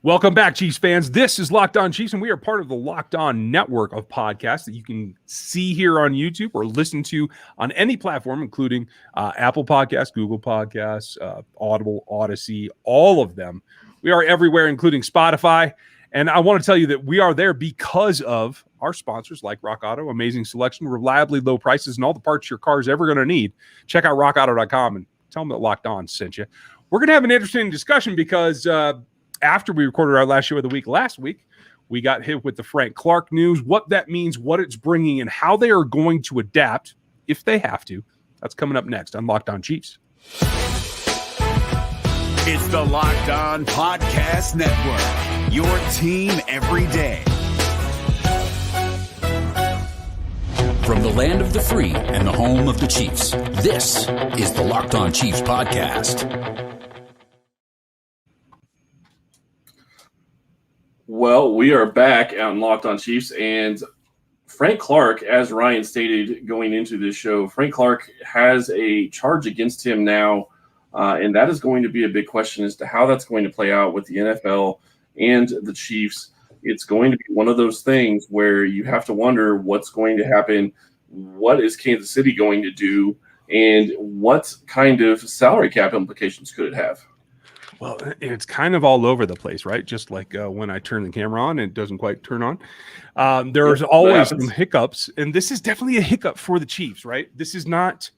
Welcome back, Chiefs fans. This is Locked On Chiefs, and we are part of the Locked On network of podcasts that you can see here on YouTube or listen to on any platform, including Apple Podcasts, Google Podcasts, Audible, Odyssey, all of them. We are everywhere, including Spotify. And I want to tell you that we are there because of our sponsors like Rock Auto, amazing selection, reliably low prices, and all the parts your car is ever going to need. Check out rockauto.com and tell them that Locked On sent you. We're going to have an interesting discussion because after we recorded our last show of the week last week, we got hit with the Frank Clark news, what that means, what it's bringing, and how they are going to adapt if they have to. That's coming up next on Locked On Chiefs. It's the Locked On Podcast Network, your team every day. From the land of the free and the home of the Chiefs, this is the Locked On Chiefs podcast. Well, we are back on Locked On Chiefs, and Frank Clark, as Ryan stated going into this show, Frank Clark has a charge against him now, and that is going to be a big question as to how that's going to play out with the NFL and the Chiefs. It's going to be one of those things where you have to wonder what's going to happen, what is Kansas City going to do, and what kind of salary cap implications could it have? Well, it's kind of all over the place, right? Just like when I turn the camera on, it doesn't quite turn on. There's always some hiccups, and this is definitely a hiccup for the Chiefs, right? This is not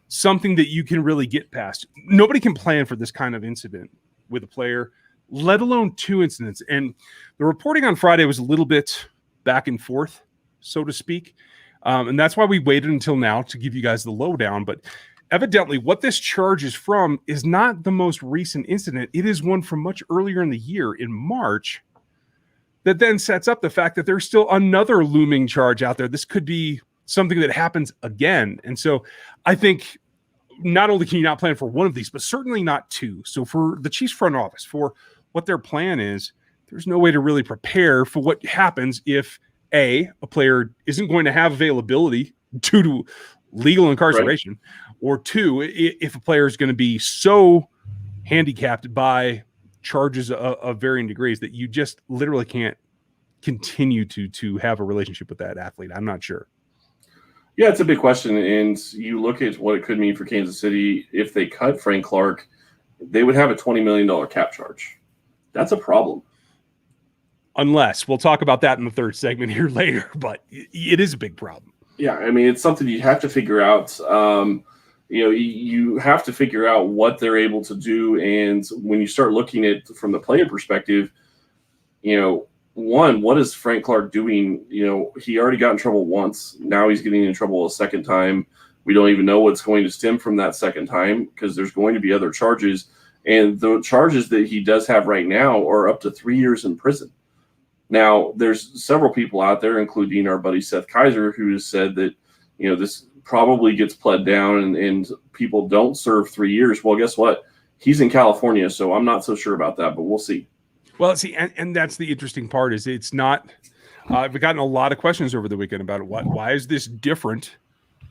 something that you can really get past. Nobody can plan for this kind of incident with a player, let alone two incidents. And the reporting on Friday was a little bit back and forth, so to speak. And that's why we waited until now to give you guys the lowdown. But evidently, what this charge is from is not the most recent incident. It is one from much earlier in the year, in March, that then sets up the fact that there's still another looming charge out there. This could be something that happens again. And so I think not only can you not plan for one of these, but certainly not two. So for the Chiefs front office, for what their plan is, there's no way to really prepare for what happens if, A, a player isn't going to have availability due to legal incarceration, right, or two, if a player is going to be so handicapped by charges of varying degrees that you just literally can't continue to have a relationship with that athlete. I'm not sure. Yeah, it's a big question, and you look at what it could mean for Kansas City. If they cut Frank Clark, they would have a $20 million cap charge. That's a problem. Unless, we'll talk about that in the third segment here later, but it is a big problem. Yeah, I mean, it's something you have to figure out. You have to figure out what they're able to do. And when you start looking at from the player perspective, one, what is Frank Clark doing? He already got in trouble once. Now he's getting in trouble a second time. We don't even know what's going to stem from that second time because there's going to be other charges. And the charges that he does have right now are up to 3 years in prison. Now, there's several people out there, including our buddy Seth Kaiser, who has said that, this probably gets pled down and people don't serve 3 years. Well, guess what? He's in California, so I'm not so sure about that, but we'll see. Well, see, and that's the interesting part is it's not I've gotten a lot of questions over the weekend about it. Why is this different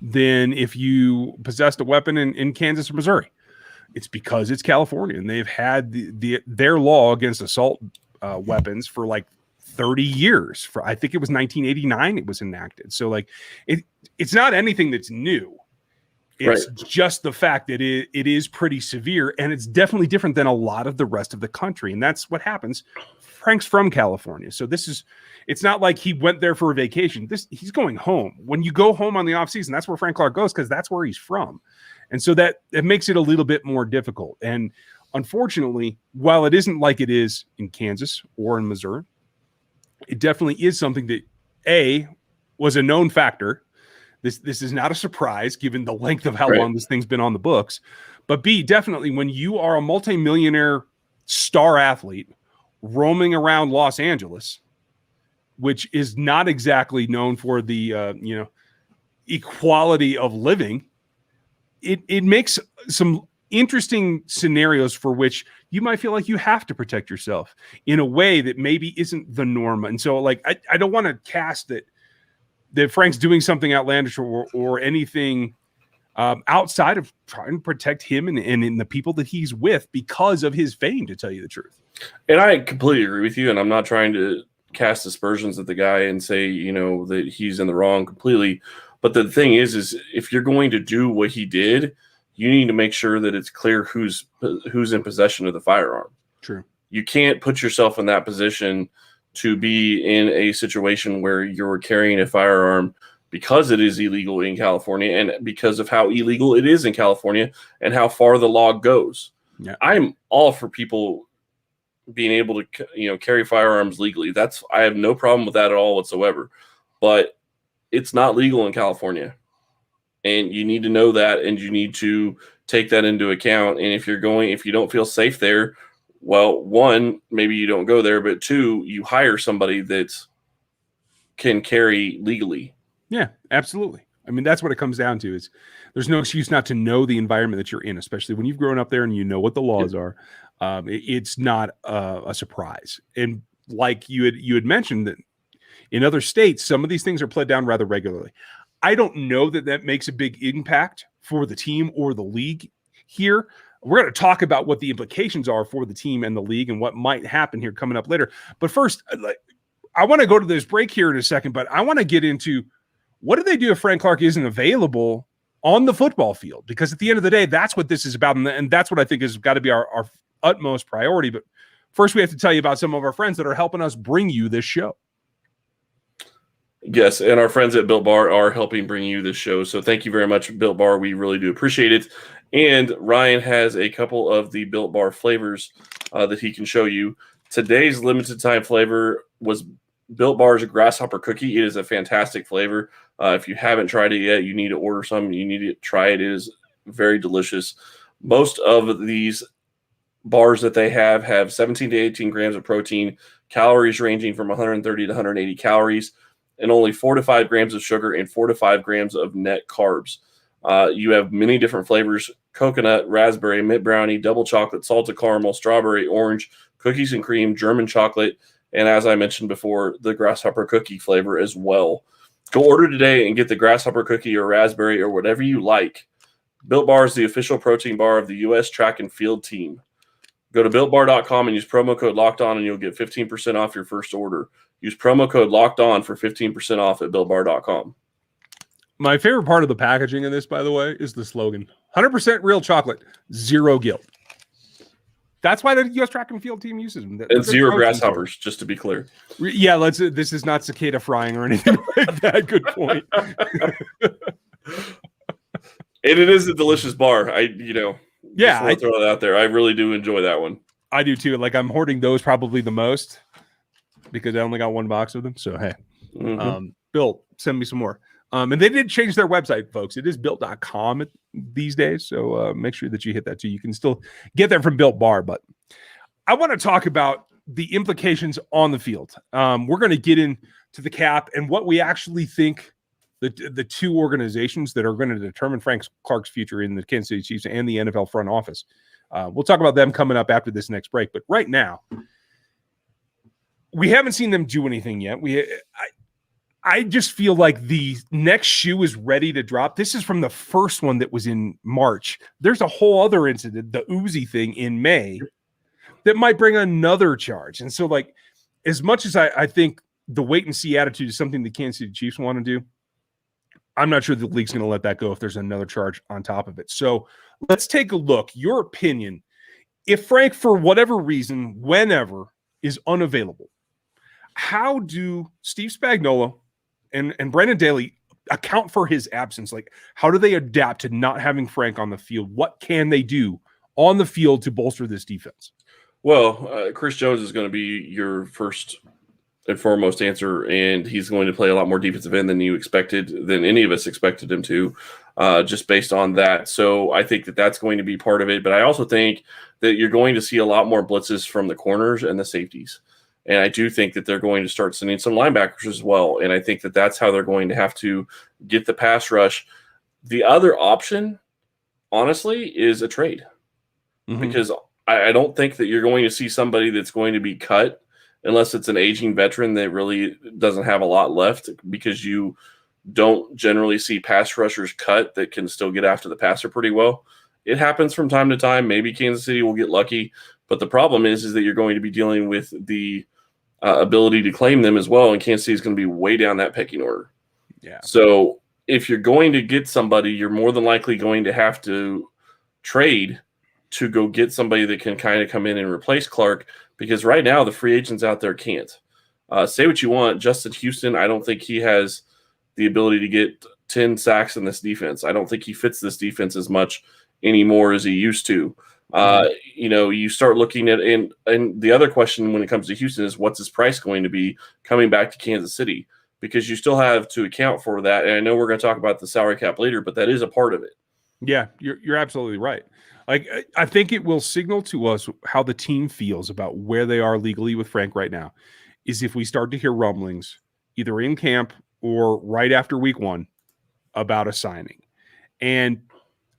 than if you possessed a weapon in Kansas or Missouri? It's because it's California, and they've had their law against assault weapons for like 30 years. I think it was 1989 it was enacted. So like it's not anything that's new. It's right, just the fact that it is pretty severe, and it's definitely different than a lot of the rest of the country. And that's what happens. Frank's from California. So it's not like he went there for a vacation. He's going home. When you go home on the off season, that's where Frank Clark goes because that's where he's from. And so that makes it a little bit more difficult. And unfortunately, while it isn't like it is in Kansas or in Missouri, it definitely is something that, A, was a known factor. This is not a surprise given the length of how long this thing's been on the books. But B, definitely when you are a multimillionaire star athlete roaming around Los Angeles, which is not exactly known for the equality of living, it makes some interesting scenarios for which you might feel like you have to protect yourself in a way that maybe isn't the norm. And so like, I don't want to cast that Frank's doing something outlandish or anything outside of trying to protect him and in the people that he's with because of his fame, to tell you the truth. And I completely agree with you, and I'm not trying to cast aspersions at the guy and say, that he's in the wrong completely. But the thing is if you're going to do what he did, you need to make sure that it's clear who's in possession of the firearm. True. You can't put yourself in that position to be in a situation where you're carrying a firearm because it is illegal in California and because of how illegal it is in California and how far the law goes. Yeah. I'm all for people being able to, carry firearms legally. I have no problem with that at all whatsoever, but it's not legal in California, and you need to know that, and you need to take that into account. And if you don't feel safe there, well, one, maybe you don't go there, but two, you hire somebody that can carry legally. Yeah, absolutely. I mean, that's what it comes down to is there's no excuse not to know the environment that you're in, especially when you've grown up there and you know what the laws are. It's not a surprise. And like you had mentioned that in other states, some of these things are pled down rather regularly. I don't know that makes a big impact for the team or the league here. We're going to talk about what the implications are for the team and the league and what might happen here coming up later. But first, I want to go to this break here in a second, but I want to get into what do they do if Frank Clark isn't available on the football field? Because at the end of the day, that's what this is about. And that's what I think has got to be our utmost priority. But first, we have to tell you about some of our friends that are helping us bring you this show. Yes, and our friends at Built Bar are helping bring you this show. So thank you very much, Built Bar. We really do appreciate it. And Ryan has a couple of the Built Bar flavors that he can show you. Today's limited time flavor was Built Bar's Grasshopper Cookie. It is a fantastic flavor. If you haven't tried it yet, you need to order some. You need to try it. It is very delicious. Most of these bars that they have 17 to 18 grams of protein, calories ranging from 130 to 180 calories, and only 4 to 5 grams of sugar and 4 to 5 grams of net carbs. You have many different flavors: coconut, raspberry, mint brownie, double chocolate, salted caramel, strawberry, orange, cookies and cream, German chocolate, and as I mentioned before, the grasshopper cookie flavor as well. Go order today and get the grasshopper cookie or raspberry or whatever you like. Built Bar is the official protein bar of the U.S. track and field team. Go to BuiltBar.com and use promo code LOCKEDON and you'll get 15% off your first order. Use promo code LOCKEDON for 15% off at BuiltBar.com. My favorite part of the packaging of this, by the way, is the slogan: 100% real chocolate, zero guilt. That's why the U.S. track and field team uses them. And zero grasshoppers, just to be clear. Yeah, this is not cicada frying or anything like that. Good point. And it is a delicious bar. I throw that out there. I really do enjoy that one. I do too. Like, I'm hoarding those probably the most because I only got one box of them. So hey, Built, send me some more. And they did change their website, folks. It is built.com these days. So make sure that you hit that too. You can still get there from Built Bar. But I want to talk about the implications on the field. We're going to get into the cap and what we actually think the two organizations that are going to determine Frank Clark's future in the Kansas City Chiefs and the NFL front office. We'll talk about them coming up after this next break. But right now, we haven't seen them do anything yet. I just feel like the next shoe is ready to drop. This is from the first one that was in March. There's a whole other incident, the Uzi thing in May, that might bring another charge. And so, like, as much as I think the wait and see attitude is something the Kansas City Chiefs want to do, I'm not sure the league's going to let that go if there's another charge on top of it. So let's take a look. Your opinion, if Frank, for whatever reason, whenever, is unavailable, how do Steve Spagnuolo and Brandon Daly account for his absence? Like, how do they adapt to not having Frank on the field? What can they do on the field to bolster this defense? Well, Chris Jones is going to be your first and foremost answer, and he's going to play a lot more defensive end than any of us expected him to, just based on that. So I think that that's going to be part of it. But I also think that you're going to see a lot more blitzes from the corners and the safeties. And I do think that they're going to start sending some linebackers as well. And I think that that's how they're going to have to get the pass rush. The other option, honestly, is a trade. Because I don't think that you're going to see somebody that's going to be cut unless it's an aging veteran that really doesn't have a lot left, because you don't generally see pass rushers cut that can still get after the passer pretty well. It happens from time to time. Maybe Kansas City will get lucky, but the problem is that you're going to be dealing with the ability to claim them as well, and Kansas City is going to be way down that pecking order. Yeah. So if you're going to get somebody, you're more than likely going to have to trade to go get somebody that can kind of come in and replace Clark, because right now the free agents out there can't. Say what you want, Justin Houston, I don't think he has the ability to get 10 sacks in this defense. I don't think he fits this defense as much anymore as he used to. You start looking at, and the other question when it comes to Houston is what's his price going to be coming back to Kansas City? Because you still have to account for that. And I know we're going to talk about the salary cap later, but that is a part of it. Yeah, you're absolutely right. Like, I think it will signal to us how the team feels about where they are legally with Frank right now, is if we start to hear rumblings either in camp or right after week 1 about a signing. And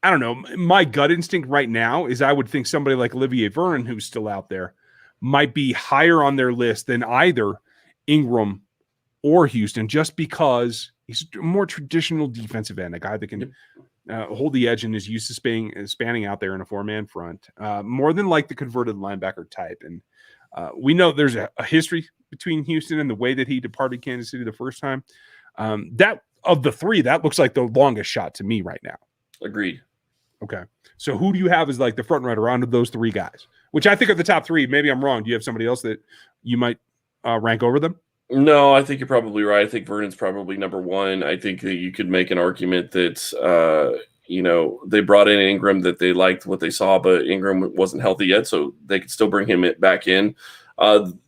I don't know, my gut instinct right now is I would think somebody like Olivier Vernon, who's still out there, might be higher on their list than either Ingram or Houston, just because he's a more traditional defensive end, a guy that can hold the edge and is used to spanning out there in a 4-man front, more than like the converted linebacker type. And we know there's a history between Houston and the way that he departed Kansas City the first time. That of the 3, that looks like the longest shot to me right now. Agreed. Okay. So who do you have as like the front runner out of those 3 guys, which I think are the top 3? Maybe I'm wrong. Do you have somebody else that you might rank over them? No, I think you're probably right. I think Vernon's probably number 1. I think that you could make an argument that, they brought in Ingram, that they liked what they saw, but Ingram wasn't healthy yet, so they could still bring him back in.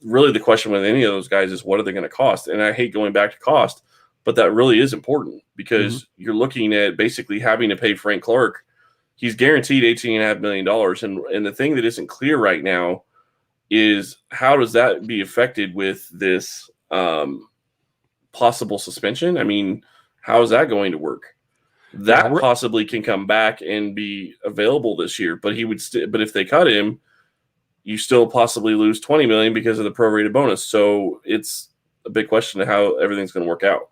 Really, the question with any of those guys is what are they going to cost? And I hate going back to cost, but that really is important because you're looking at basically having to pay Frank Clark. He's guaranteed $18.5 million. And the thing that isn't clear right now is how does that be affected with this possible suspension? I mean, how is that going to work? That possibly can come back and be available this year, but he would but if they cut him, you still possibly lose $20 million because of the prorated bonus. So it's a big question of how everything's going to work out.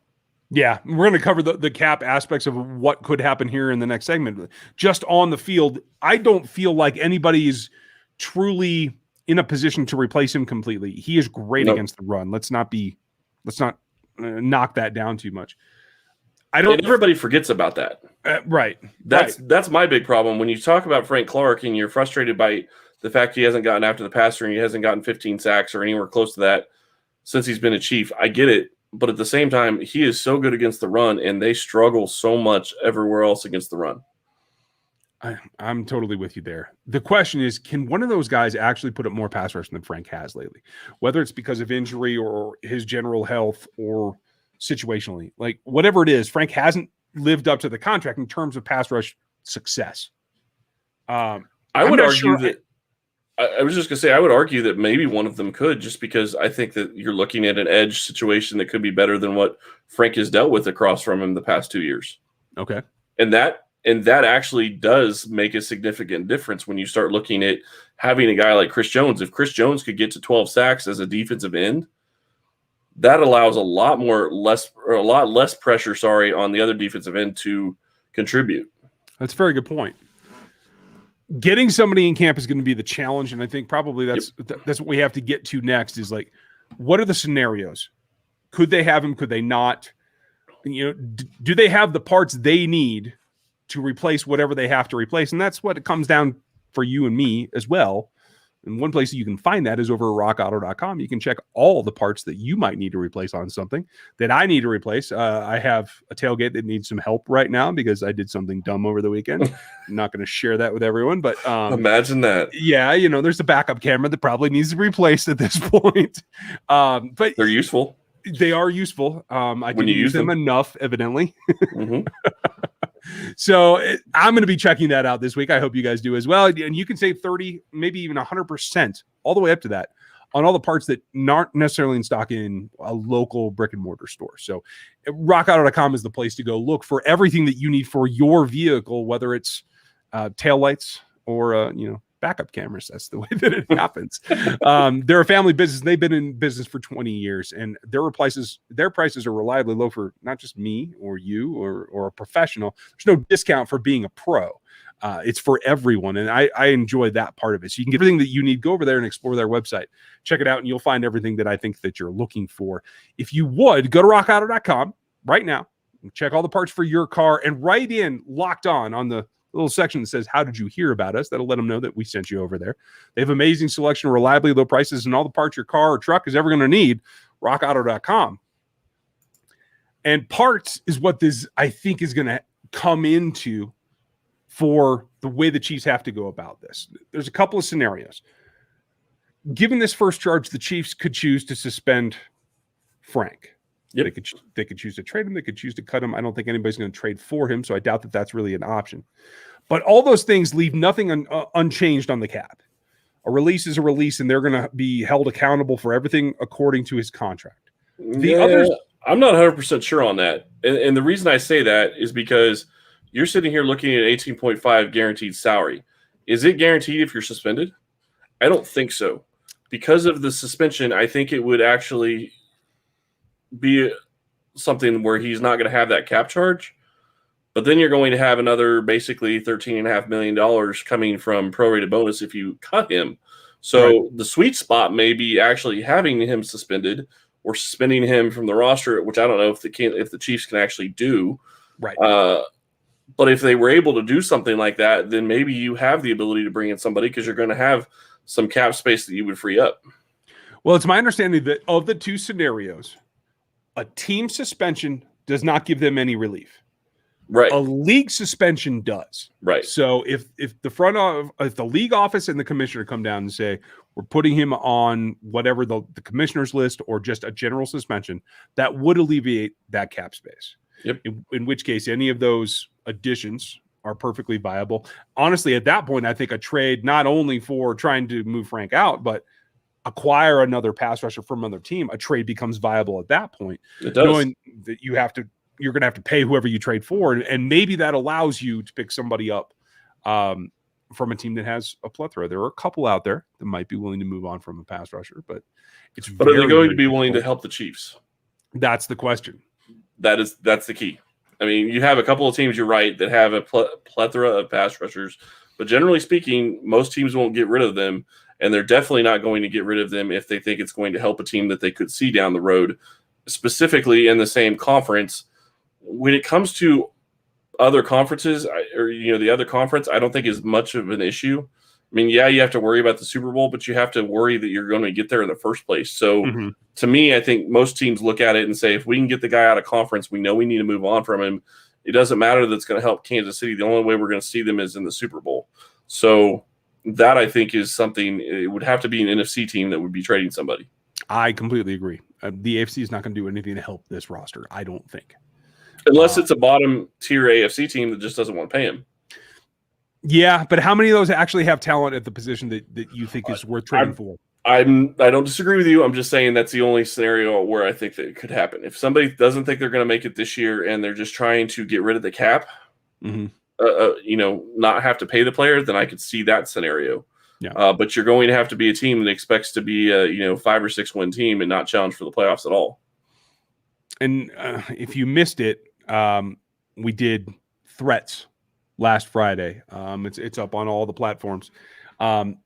Yeah, we're going to cover the cap aspects of what could happen here in the next segment. Just on the field, I don't feel like anybody is truly in a position to replace him completely. He is great against the run. Let's not knock that down too much. And everybody forgets about that. Right. That's my big problem. When you talk about Frank Clark and you're frustrated by the fact he hasn't gotten after the passer and he hasn't gotten 15 sacks or anywhere close to that since he's been a Chief, I get it. But at the same time, he is so good against the run, and they struggle so much everywhere else against the run. I'm totally with you there. The question is, can one of those guys actually put up more pass rush than Frank has lately? Whether it's because of injury or his general health or situationally. Like, whatever it is, Frank hasn't lived up to the contract in terms of pass rush success. I would argue that I was just going to say, I would argue that maybe one of them could, just because I think that you're looking at an edge situation that could be better than what Frank has dealt with across from him the past 2 years. Okay. And that actually does make a significant difference when you start looking at having a guy like Chris Jones. If Chris Jones could get to 12 sacks as a defensive end, that allows a lot less pressure, on the other defensive end to contribute. That's a very good point. Getting somebody in camp is going to be the challenge, and I think probably that's what we have to get to next is like, what are the scenarios? Could they have him? Could they not? Do they have the parts they need to replace whatever they have to replace? And that's what it comes down for you and me as well. And one place that you can find that is over at rockauto.com. You can check all the parts that you might need to replace on something that I need to replace. I have a tailgate that needs some help right now because I did something dumb over the weekend. I'm not going to share that with everyone, but imagine that. Yeah, there's a backup camera that probably needs to be replaced at this point. But they're useful. They are useful. I didn't use them enough, evidently. Mm-hmm. So I'm going to be checking that out this week. I hope you guys do as well. And you can save 30, maybe even 100%, all the way up to that on all the parts that aren't necessarily in stock in a local brick and mortar store. So rockauto.com is the place to go look for everything that you need for your vehicle, whether it's taillights or, backup cameras. That's the way that it happens. They're a family business. They've been in business for 20 years, and their prices are reliably low for not just me or you or a professional. There's no discount for being a pro. It's for everyone, and I enjoy that part of it. So you can get everything that you need. Go over there and explore their website. Check it out, and you'll find everything that I think that you're looking for. If you would, go to rockauto.com right now. Check all the parts for your car, and write in Locked On the little section that says, how did you hear about us? That'll let them know that we sent you over there. They have amazing selection, reliably low prices, and all the parts your car or truck is ever going to need. rockauto.com. And parts is what this, I think, is going to come into for the way the Chiefs have to go about this. There's a couple of scenarios. Given this first charge, the Chiefs could choose to suspend Frank. Yep. They could choose to trade him. They could choose to cut him. I don't think anybody's going to trade for him, so I doubt that that's really an option. But all those things leave nothing unchanged on the cap. A release is a release, and they're going to be held accountable for everything according to his contract. I'm not 100% sure on that. And the reason I say that is because you're sitting here looking at 18.5 guaranteed salary. Is it guaranteed if you're suspended? I don't think so. Because of the suspension, I think it would actually be something where he's not going to have that cap charge, but then you're going to have another basically $13.5 million coming from prorated bonus if you cut him. So The sweet spot may be actually having him suspended or suspending him from the roster, which I don't know if the Chiefs can actually do. Right. But if they were able to do something like that, then maybe you have the ability to bring in somebody because you're going to have some cap space that you would free up. Well, it's my understanding that of the two scenarios, a team suspension does not give them any relief. Right. A league suspension does. Right. So if the league office and the commissioner come down and say, we're putting him on whatever the commissioner's list or just a general suspension, that would alleviate that cap space. Yep. In which case, any of those additions are perfectly viable. Honestly, at that point, I think a trade not only for trying to move Frank out, but acquire another pass rusher from another team, a trade becomes viable at that point. It does. Knowing that you're going to have to pay whoever you trade for, and maybe that allows you to pick somebody up from a team that has a plethora. There are a couple out there that might be willing to move on from a pass rusher, but are they going to be willing to help the Chiefs? That's the question. That's the key. I mean, you have a couple of teams, you're right, that have a plethora of pass rushers, but generally speaking, most teams won't get rid of them, and they're definitely not going to get rid of them if they think it's going to help a team that they could see down the road, specifically in the same conference. When it comes to other conferences, the other conference, I don't think is much of an issue. I mean, yeah, you have to worry about the Super Bowl, but you have to worry that you're going to get there in the first place. So to me, I think most teams look at it and say, if we can get the guy out of conference, we know we need to move on from him. It doesn't matter that it's going to help Kansas City. The only way we're going to see them is in the Super Bowl. So that, I think, is something. It would have to be an NFC team that would be trading somebody. I completely agree. The AFC is not going to do anything to help this roster, I don't think. Unless it's a bottom tier AFC team that just doesn't want to pay him. Yeah, but how many of those actually have talent at the position that you think is worth trading for? I don't disagree with you. I'm just saying that's the only scenario where I think that it could happen. If somebody doesn't think they're going to make it this year and they're just trying to get rid of the cap, not have to pay the player, then I could see that scenario. Yeah. But you're going to have to be a team that expects to be a 5 or 6 win team and not challenge for the playoffs at all. And if you missed it, we did threats last Friday. It's up on all the platforms. None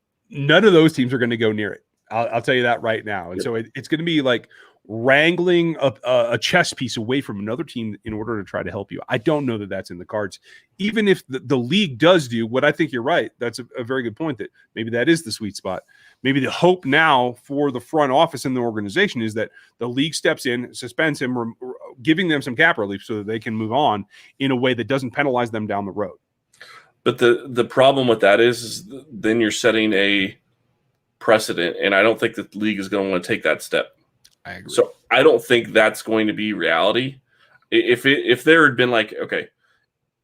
of those teams are going to go near it. I'll tell you that right now. And so it's going to be like wrangling a chess piece away from another team in order to try to help you. I don't know that that's in the cards. Even if the league does do what I think you're right, that's a very good point, that maybe that is the sweet spot. Maybe the hope now for the front office and the organization is that the league steps in, suspends him, giving them some cap relief so that they can move on in a way that doesn't penalize them down the road. But the problem with that is then you're setting a precedent, and I don't think that the league is going to want to take that step. I agree. So I don't think that's going to be reality. If there had been like, okay,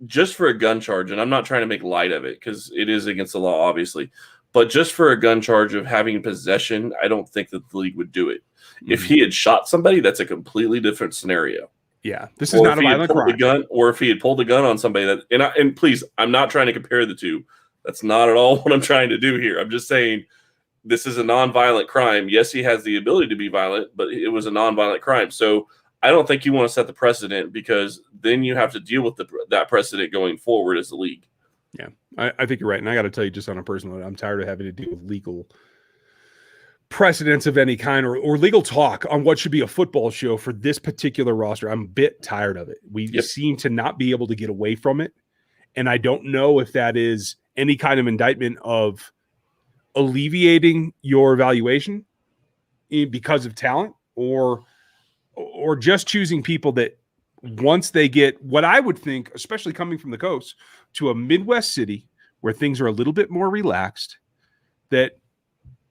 just for a gun charge, and I'm not trying to make light of it because it is against the law, obviously, but just for a gun charge of having possession, I don't think that the league would do it. Mm-hmm. If he had shot somebody, that's a completely different scenario. Yeah, this is not a violent crime. Or if he had pulled a gun on somebody and please, I'm not trying to compare the two. That's not at all what I'm trying to do here. I'm just saying this is a nonviolent crime. Yes, he has the ability to be violent, but it was a nonviolent crime. So I don't think you want to set the precedent, because then you have to deal with that precedent going forward as a league. Yeah, I think you're right. And I got to tell you, just on a personal note, I'm tired of having to deal with legal precedents of any kind or legal talk on what should be a football show for this particular roster. I'm a bit tired of it. We seem to not be able to get away from it. And I don't know if that is any kind of indictment of alleviating your evaluation because of talent, or just choosing people that once they get what I would think, especially coming from the coast to a Midwest city where things are a little bit more relaxed, that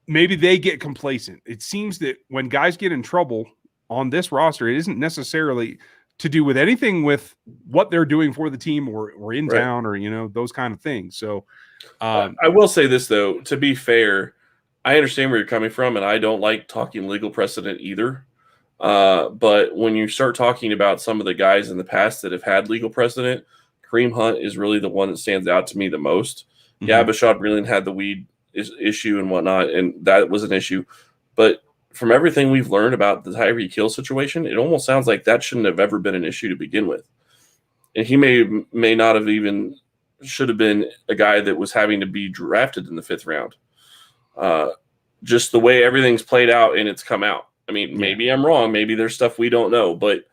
maybe they get complacent. It seems that when guys get in trouble on this roster, it isn't necessarily to do with anything with what they're doing for the team or in town or, those kind of things. So I will say this, though, to be fair, I understand where you're coming from, and I don't like talking legal precedent either. But when you start talking about some of the guys in the past that have had legal precedent, Kareem Hunt is really the one that stands out to me the most. Mm-hmm. Yeah, Bashaud Breeland had the weed issue and whatnot, and that was an issue. But from everything we've learned about the Tyreek Hill situation, it almost sounds like that shouldn't have ever been an issue to begin with. And he may not have even should have been a guy that was having to be drafted in the 5th round. Just the way everything's played out and it's come out. I mean, maybe I'm wrong. Maybe there's stuff we don't know, but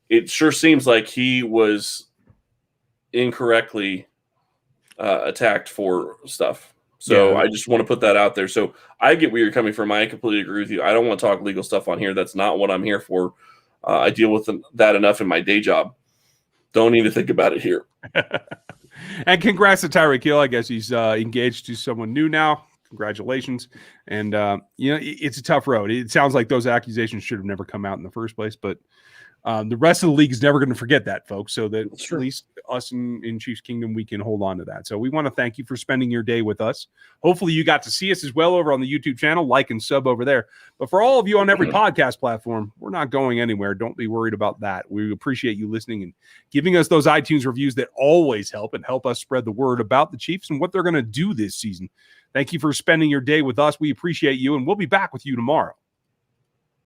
it sure seems like he was incorrectly attacked for stuff. So I just want to put that out there. So I get where you're coming from. I completely agree with you. I don't want to talk legal stuff on here. That's not what I'm here for. I deal with that enough in my day job. Don't need to think about it here. And congrats to Tyreek Hill. I guess he's engaged to someone new now. Congratulations. And, it's a tough road. It sounds like those accusations should have never come out in the first place, but the rest of the league is never going to forget that, folks. So that at least us in Chiefs Kingdom, we can hold on to that. So we want to thank you for spending your day with us. Hopefully you got to see us as well over on the YouTube channel, like and sub over there. But for all of you on every podcast platform, we're not going anywhere. Don't be worried about that. We appreciate you listening and giving us those iTunes reviews that always help us spread the word about the Chiefs and what they're going to do this season. Thank you for spending your day with us. We appreciate you, and we'll be back with you tomorrow.